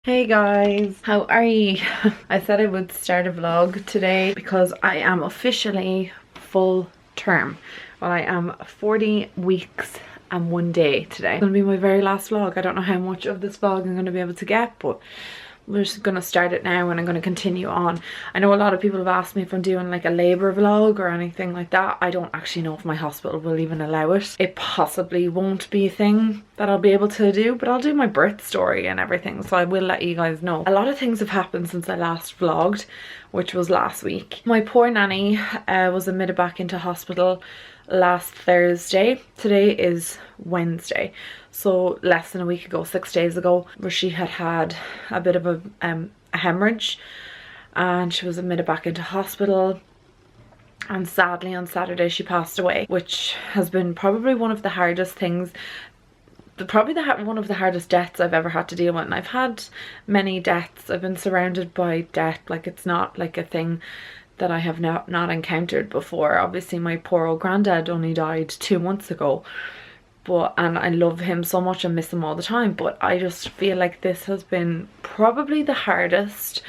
Hey guys, how are you? I said I would start a vlog today because I am officially full term. Well, I am 40 weeks and 1 day today. It's gonna be my very last vlog. I don't know how much of this vlog I'm gonna be able to get, but we're just gonna start it now and I'm gonna continue on. I know a lot of people have asked me if I'm doing like a labour vlog or anything like that. I don't actually know if my hospital will even allow it. It possibly won't be a thing that I'll be able to do, but I'll do my birth story and everything, so I will let you guys know. A lot of things have happened since I last vlogged, which was last week. My poor nanny was admitted back into hospital last Thursday. Today is Wednesday, so less than a week ago, 6 days ago, where she had a bit of a hemorrhage and she was admitted back into hospital, and sadly on Saturday she passed away, which has been probably one of the hardest things, one of the hardest deaths I've ever had to deal with. And I've had many deaths, I've been surrounded by death, like it's not like a thing that I have not encountered before. Obviously my poor old granddad only died 2 months ago, and I love him so much and miss him all the time, but I just feel like this has been probably the hardest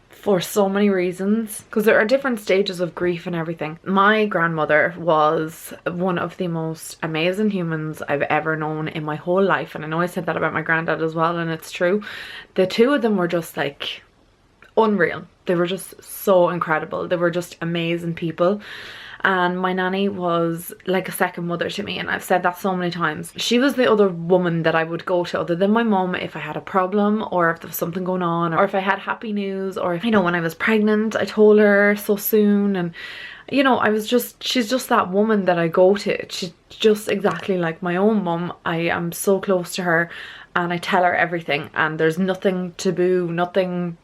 for so many reasons, because there are different stages of grief and everything. My grandmother was one of the most amazing humans I've ever known in my whole life, and I know I said that about my granddad as well, and it's true. The two of them were just like unreal. They were just so incredible. They were just amazing people. And my nanny was like a second mother to me, and I've said that so many times. She was the other woman that I would go to other than my mum if I had a problem, or if there was something going on, or if I had happy news, or if, you know, when I was pregnant I told her so soon, and you know, she's just that woman that I go to. She's just exactly like my own mum. I am so close to her and I tell her everything, and there's nothing taboo, nothing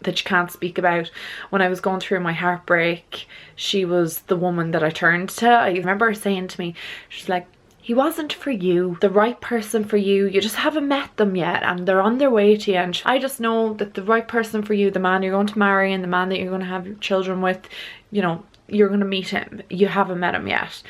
that you can't speak about. When I was going through my heartbreak, she was the woman that I turned to. I remember her saying to me, she's like, he wasn't for you, the right person for you, you just haven't met them yet and they're on their way to you, and I just know that the right person for you, the man you're going to marry and the man that you're going to have children with, you know, you're going to meet him, you haven't met him yet.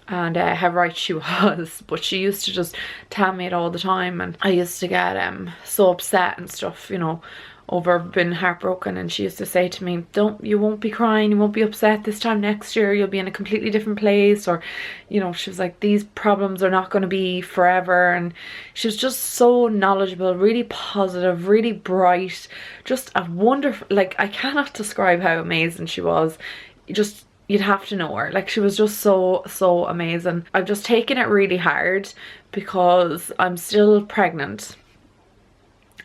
And how right she was. But she used to just tell me it all the time, and I used to get so upset and stuff, you know, over being heartbroken. And she used to say to me, you won't be crying, you won't be upset this time next year, you'll be in a completely different place, or, you know, she was like, these problems are not going to be forever. And she was just so knowledgeable, really positive, really bright, just a wonderful, like, I cannot describe how amazing she was. You'd have to know her. Like, she was just so amazing. I've just taken it really hard because I'm still pregnant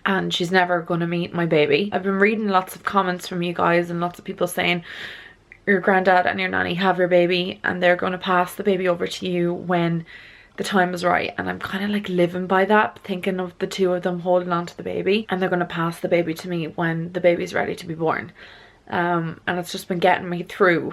and she's never going to meet my baby. I've been reading lots of comments from you guys and lots of people saying your granddad and your nanny have your baby and they're going to pass the baby over to you when the time is right. And I'm kind of like living by that, thinking of the two of them holding on to the baby, and they're going to pass the baby to me when the baby's ready to be born. And it's just been getting me through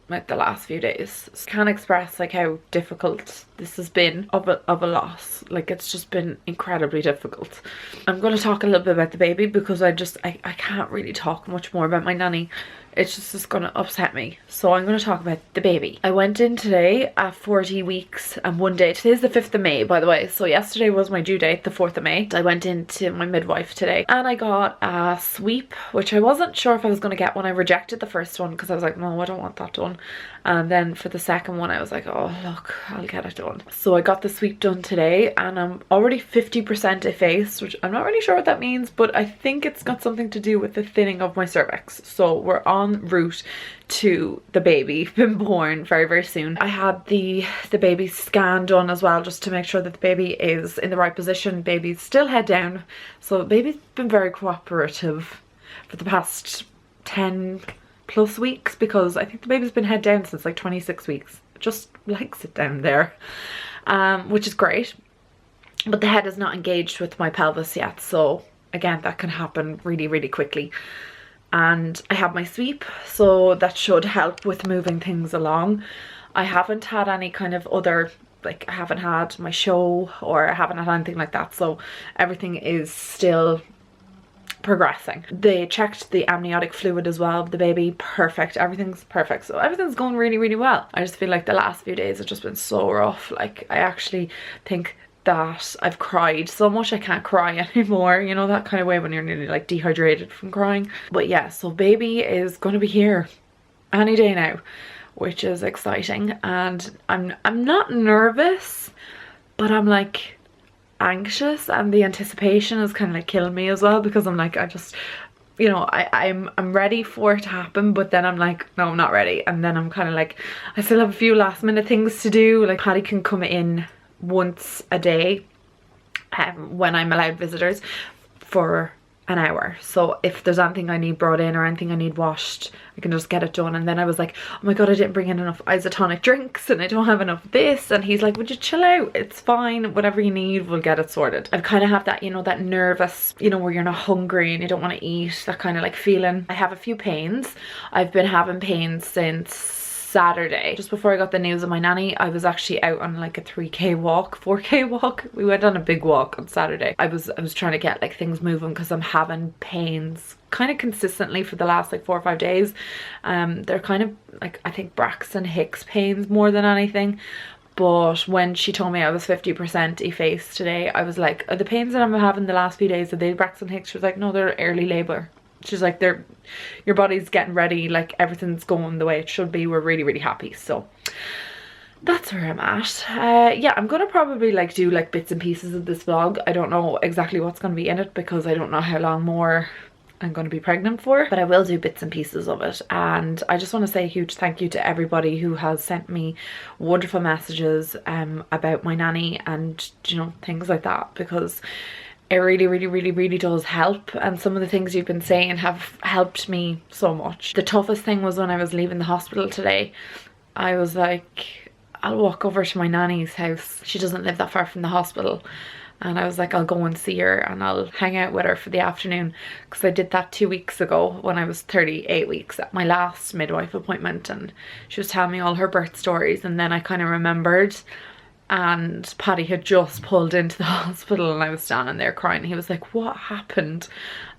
like the last few days. Can't express like how difficult this has been of a loss. Like, it's just been incredibly difficult. I'm going to talk a little bit about the baby because I can't really talk much more about my nanny. It's going to upset me. So I'm going to talk about the baby. I went in today at 40 weeks and 1 day. Today's the 5th of May, by the way. So yesterday was my due date, the 4th of May. I went into my midwife today and I got a sweep, which I wasn't sure if I was going to get when I rejected the first one, because I was like, no, I don't want that done. And then for the second one I was like, oh look, I'll get it done. So I got the sweep done today and I'm already 50% effaced, which I'm not really sure what that means, but I think it's got something to do with the thinning of my cervix. So we're on route to the baby being born very soon. I had the baby scan done as well, just to make sure that the baby is in the right position. Baby's still head down, so the baby's been very cooperative for the past 10 plus weeks, because I think the baby's been head down since like 26 weeks. Just likes it down there, which is great. But the head is not engaged with my pelvis yet, so again, that can happen really quickly. And I have my sweep, so that should help with moving things along. I haven't had any kind of other, like, I haven't had my show or I haven't had anything like that, so everything is still progressing. They checked the amniotic fluid as well of the baby. Perfect, everything's perfect, so everything's going really well. I just feel like the last few days have just been so rough. Like, I actually think that I've cried so much I can't cry anymore, you know, that kind of way when you're nearly like dehydrated from crying. But yeah, so baby is gonna be here any day now, which is exciting, and I'm not nervous, but I'm like anxious, and the anticipation is kind of like killing me as well, because I'm like, I just, you know, I'm ready for it to happen, but then I'm like, no, I'm not ready. And then I'm kind of like, I still have a few last minute things to do. Like Paddy can come in once a day when I'm allowed visitors for an hour, so if there's anything I need brought in or anything I need washed, I can just get it done. And then I was like, oh my god, I didn't bring in enough isotonic drinks and I don't have enough of this, and he's like, would you chill out, it's fine, whatever you need, we'll get it sorted. I kind of have that, you know, that nervous, you know, where you're not hungry and you don't want to eat, that kind of like feeling. I have a few pains. I've been having pains since Saturday. Just before I got the news of my nanny, I was actually out on like a 3k walk, 4k walk. We went on a big walk on Saturday. I was trying to get like things moving, because I'm having pains kind of consistently for the last like 4 or 5 days. They're kind of like, I think Braxton Hicks pains more than anything. But when she told me I was 50% effaced today, I was like, are the pains that I'm having the last few days, are they Braxton Hicks? She was like, no, they're early labor. She's like, your body's getting ready, like everything's going the way it should be. We're really, really happy. So that's where I'm at. Yeah, I'm gonna probably like do like bits and pieces of this vlog. I don't know exactly what's gonna be in it, because I don't know how long more I'm going to be pregnant for, but I will do bits and pieces of it. And I just want to say a huge thank you to everybody who has sent me wonderful messages about my nanny and, you know, things like that, because it really does help, and some of the things you've been saying have helped me so much. The toughest thing was when I was leaving the hospital today. I was like, I'll walk over to my nanny's house. She doesn't live that far from the hospital, and I was like, I'll go and see her and I'll hang out with her for the afternoon, because I did that 2 weeks ago when I was 38 weeks at my last midwife appointment, and she was telling me all her birth stories, and then I kind of remembered. And Paddy had just pulled into the hospital and I was standing there crying. He was like, what happened?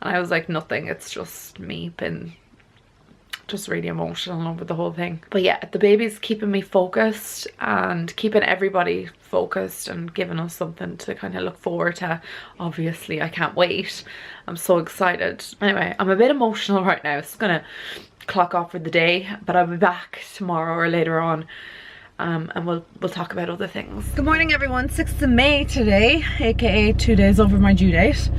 And I was like, nothing, it's just me being just really emotional over the whole thing. But yeah, the baby's keeping me focused and keeping everybody focused and giving us something to kind of look forward to. Obviously, I can't wait. I'm so excited. Anyway, I'm a bit emotional right now. It's gonna clock off for the day, but I'll be back tomorrow or later on. And we'll talk about other things. Good morning everyone, 6th of May today, aka 2 days over my due date.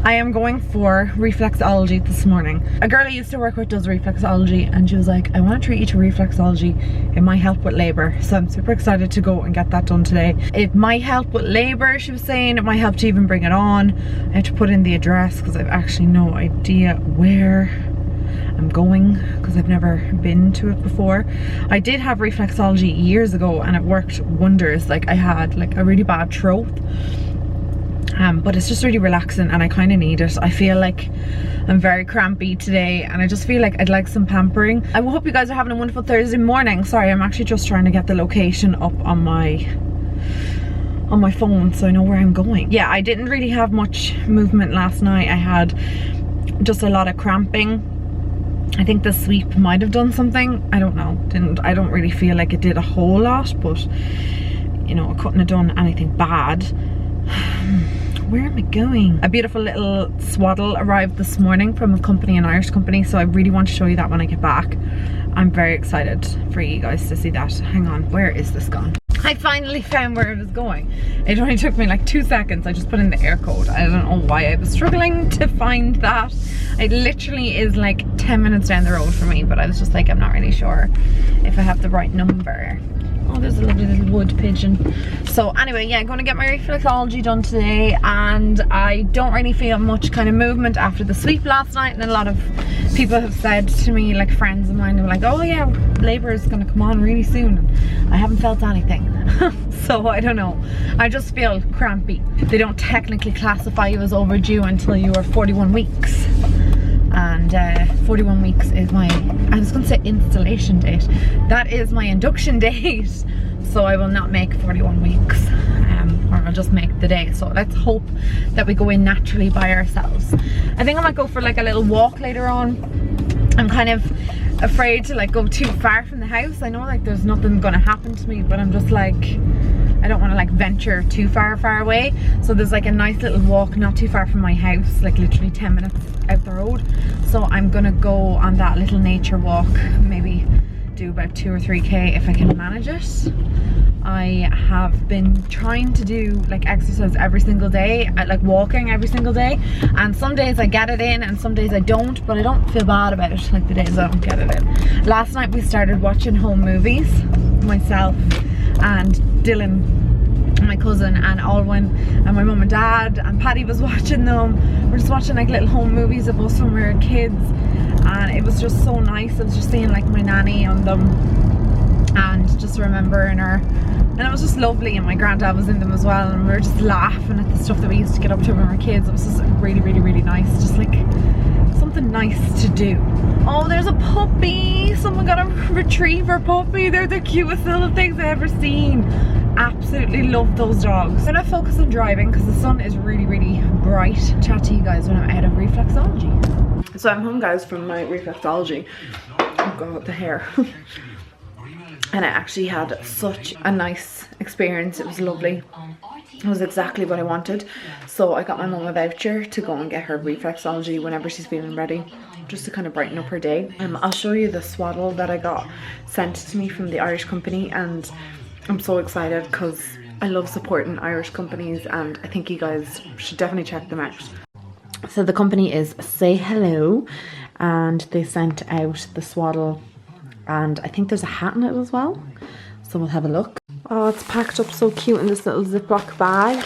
I am going for reflexology this morning. A girl I used to work with does reflexology, and she was like, I want to treat you to reflexology, it might help with labour. So I'm super excited to go and get that done today. It might help with labour, she was saying. It might help to even bring it on. I have to put in the address because I've actually no idea where I'm going, because I've never been to it before. I did have reflexology years ago and it worked wonders. Like, I had like a really bad throat, but it's just really relaxing and I kind of need it. I feel like I'm very crampy today and I just feel like I'd like some pampering. I hope you guys are having a wonderful Thursday morning. Sorry, I'm actually just trying to get the location up on my phone so I know where I'm going. Yeah, I didn't really have much movement last night. I had just a lot of cramping. I think the sleep might have done something. I don't know. I don't really feel like it did a whole lot, but you know, it couldn't have done anything bad. Where am I going? A beautiful little swaddle arrived this morning from a company, an Irish company, so I really want to show you that when I get back. I'm very excited for you guys to see that. Hang on, where is this gone? I finally found where it was going. It only took me like 2 seconds. I just put in the air code. I don't know why I was struggling to find that. It literally is like 10 minutes down the road for me, but I was just like, I'm not really sure if I have the right number. Oh, there's a lovely little wood pigeon. So anyway, yeah, I'm going to get my reflexology done today, and I don't really feel much kind of movement after the sleep last night. And a lot of people have said to me, like friends of mine, are like, oh yeah, labour is going to come on really soon. I haven't felt anything. So I don't know, I just feel crampy. They don't technically classify you as overdue until you are 41 weeks. And 41 weeks is my, I was going to say installation date. That is my induction date. So I will not make 41 weeks, or I'll just make the day. So let's hope that we go in naturally by ourselves. I think I might go for like a little walk later on. I'm kind of afraid to like go too far from the house. I know like there's nothing gonna happen to me, but I'm just like, I don't want to like venture too far away. So there's like a nice little walk not too far from my house, like literally 10 minutes out the road. So I'm gonna go on that little nature walk, maybe do about 2 or 3k if I can manage it. I have been trying to do like exercise every single day, like walking every single day, and some days I get it in and some days I don't, but I don't feel bad about it like the days I don't get it in. Last night we started watching home movies, myself and Dylan, my cousin, and Alwyn, and my mum and dad, and Paddy was watching them. We're just watching like little home movies of us when we were kids, and it was just so nice. I was just seeing like my nanny on them and just remembering her, and it was just lovely, and my granddad was in them as well, and we were just laughing at the stuff that we used to get up to when we were kids. It was just really, really, really nice, just like something nice to do. Oh, there's a puppy. Someone got a retriever puppy. They're the cutest little things I've ever seen. Absolutely love those dogs. I'm gonna focus on driving because the sun is really, really bright. Chat to you guys when I'm out of reflexology. So I'm home, guys, from my reflexology. Oh god, the hair. And I actually had such a nice experience. It was lovely. It was exactly what I wanted. So I got my mum a voucher to go and get her reflexology whenever she's feeling ready, just to kind of brighten up her day. I'll show you the swaddle that I got sent to me from the Irish company, and I'm so excited because I love supporting Irish companies, and I think you guys should definitely check them out. So the company is Say Hello, and they sent out the swaddle, and I think there's a hat in it as well, so we'll have a look. Oh, it's packed up so cute in this little Ziploc bag,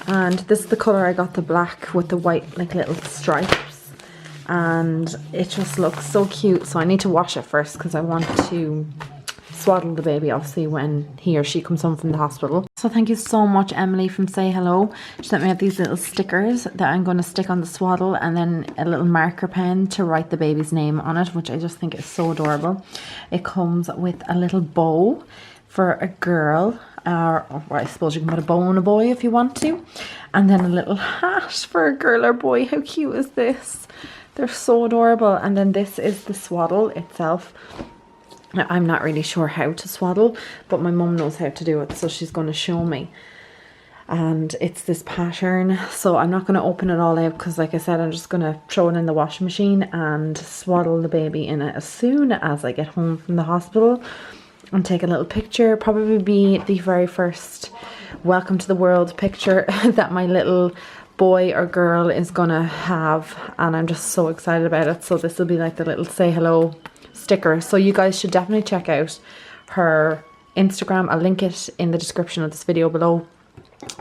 and this is the colour I got, the black with the white like little stripes, and it just looks so cute. So I need to wash it first because I want to swaddle the baby obviously when he or she comes home from the hospital. So thank you so much, Emily from Say Hello. She sent me out these little stickers that I'm going to stick on the swaddle, and then a little marker pen to write the baby's name on it, which I just think is so adorable. It comes with a little bow for a girl, or I suppose you can put a bow on a boy if you want to, and then a little hat for a girl or boy. How cute is this? They're so adorable. And then this is the swaddle itself. Now, I'm not really sure how to swaddle, but my mum knows how to do it, so she's going to show me. And it's this pattern, so I'm not going to open it all out because, like I said, I'm just going to throw it in the washing machine and swaddle the baby in it as soon as I get home from the hospital, and take a little picture. Probably be the very first welcome to the world picture that my little boy or girl is going to have, and I'm just so excited about it. So this will be like the little Say Hello sticker. So you guys should definitely check out her Instagram. I'll link it in the description of this video below,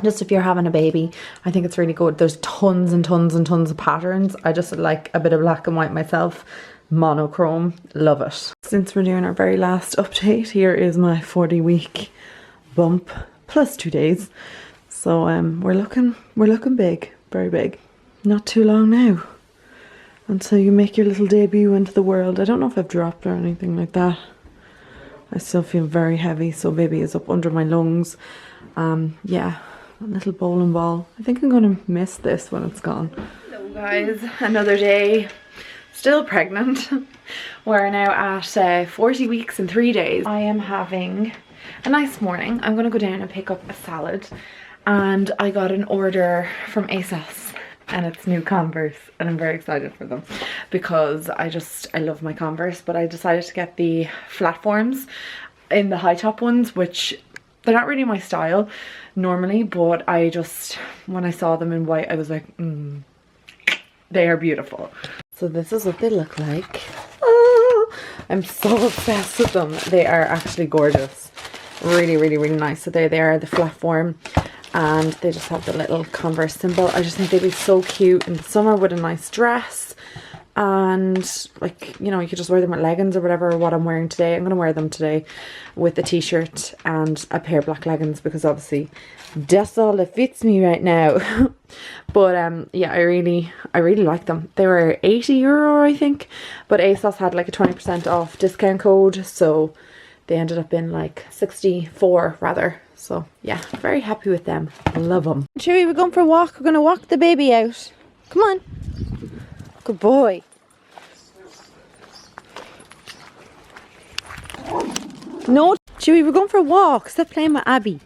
just if you're having a baby. I think it's really good. There's tons and tons and tons of patterns. I just like a bit of black and white myself, monochrome, love it. Since we're doing our very last update, here is my 40-week bump plus 2 days. So we're looking big, very big. Not too long now until you make your little debut into the world. I don't know if I've dropped or anything like that. I still feel very heavy, so baby is up under my lungs. Yeah, a little bowling ball. I think I'm gonna miss this when it's gone. Hello guys, another day. Still pregnant. We're now at 40 weeks and 3 days. I am having a nice morning. I'm gonna go down and pick up a salad, and I got an order from ASOS, and it's new Converse, and I'm very excited for them because I love my Converse, but I decided to get the flatforms in the high top ones, which they're not really my style normally, but I just, when I saw them in white, I was like, they are beautiful. So this is what they look like. Oh, I'm so obsessed with them. They are actually gorgeous. Really, really, really nice. So there they are, the flatform, and they just have the little Converse symbol. I just think they'd be so cute in the summer with a nice dress, and like, you know, you could just wear them with leggings or whatever. What I'm wearing today, I'm going to wear them today with a t-shirt and a pair of black leggings, because obviously that's all that fits me right now. But yeah, I really like them. They were €80 I think, but ASOS had like a 20% off discount code, so they ended up in like 64 rather. So yeah, very happy with them. Love them. Chewy, we're going for a walk. We're going to walk the baby out. Come on. Good boy. No, Chewy, we're going for a walk. Stop playing with Abby.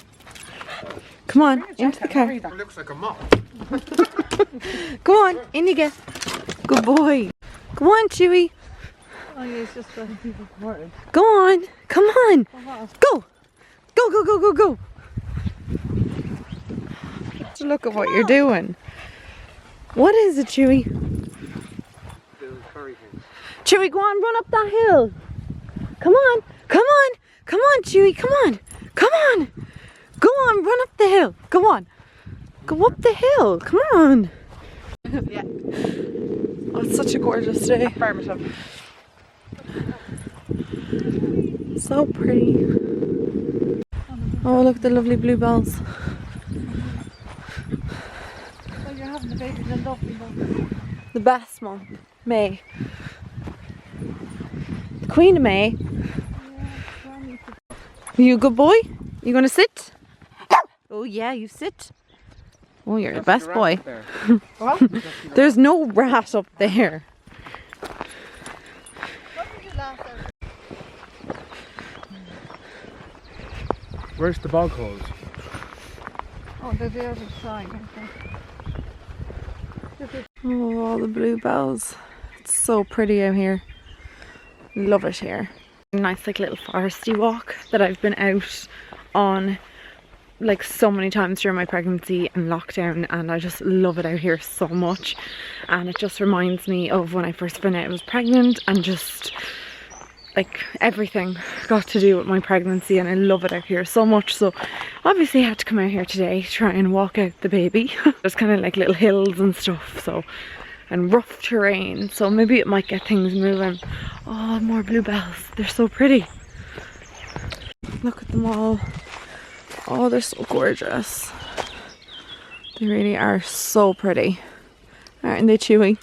Come on, into the car. It looks like a mop. Go on, in you get. Good boy. Go on, Chewy. Oh yeah, it's just letting people forward. Go on. Come on. Go. Go, go, go, go, go. Just look at what you're doing. What is it, Chewy? Chewy, go on, run up that hill. Come on. Come on. Come on, Chewy. Come on. Come on. Go on, run up the hill. Go on. Go up the hill. Come on. Yeah. Oh, it's such a gorgeous day. Affirmative. So pretty. Oh, look at the lovely bluebells. So you're having the baby in a lovely month. The best month, May. The Queen of May. Are you a good boy? You gonna sit? Oh yeah, you sit. Oh, you're the best boy. What? There's no rat up there. Where's the bog holes? Oh, they're the other side, I think. Oh, all the bluebells. It's so pretty out here. Love it here. Nice like little foresty walk that I've been out on like so many times during my pregnancy and lockdown, and I just love it out here so much, and it just reminds me of when I first found out I was pregnant, and just like everything got to do with my pregnancy, and I love it out here so much. So obviously I had to come out here today, try and walk out the baby. There's kind of like little hills and stuff, so, and rough terrain, so maybe it might get things moving. Oh, more bluebells, they're so pretty. Look at them all. Oh, they're so gorgeous. They really are so pretty. Aren't they, Chewy?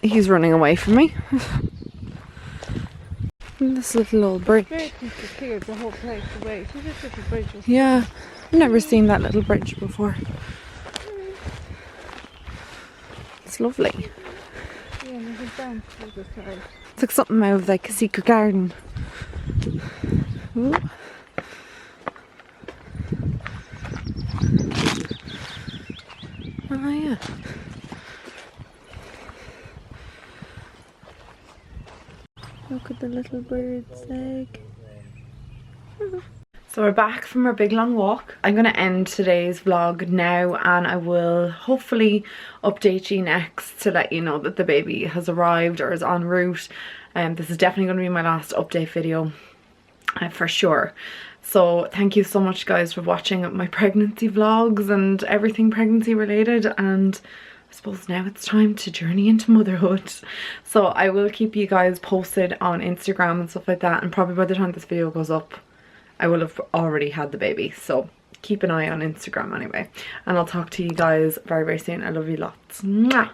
He's running away from me. This little old bridge. Great to clear the whole place away. See this little bridge? Yeah, I've never seen that little bridge before. It's lovely. Yeah, and it's down to the side. It's like something out of like a secret garden. Ooh. Oh yeah. Look at the little bird's egg. So we're back from our big long walk. I'm going to end today's vlog now, and I will hopefully update you next to let you know that the baby has arrived or is en route. This is definitely going to be my last update video for sure. So thank you so much guys for watching my pregnancy vlogs and everything pregnancy related, and I suppose now it's time to journey into motherhood. So I will keep you guys posted on Instagram and stuff like that, and probably by the time this video goes up I will have already had the baby, so keep an eye on Instagram anyway, and I'll talk to you guys very, very soon. I love you lots. Mwah!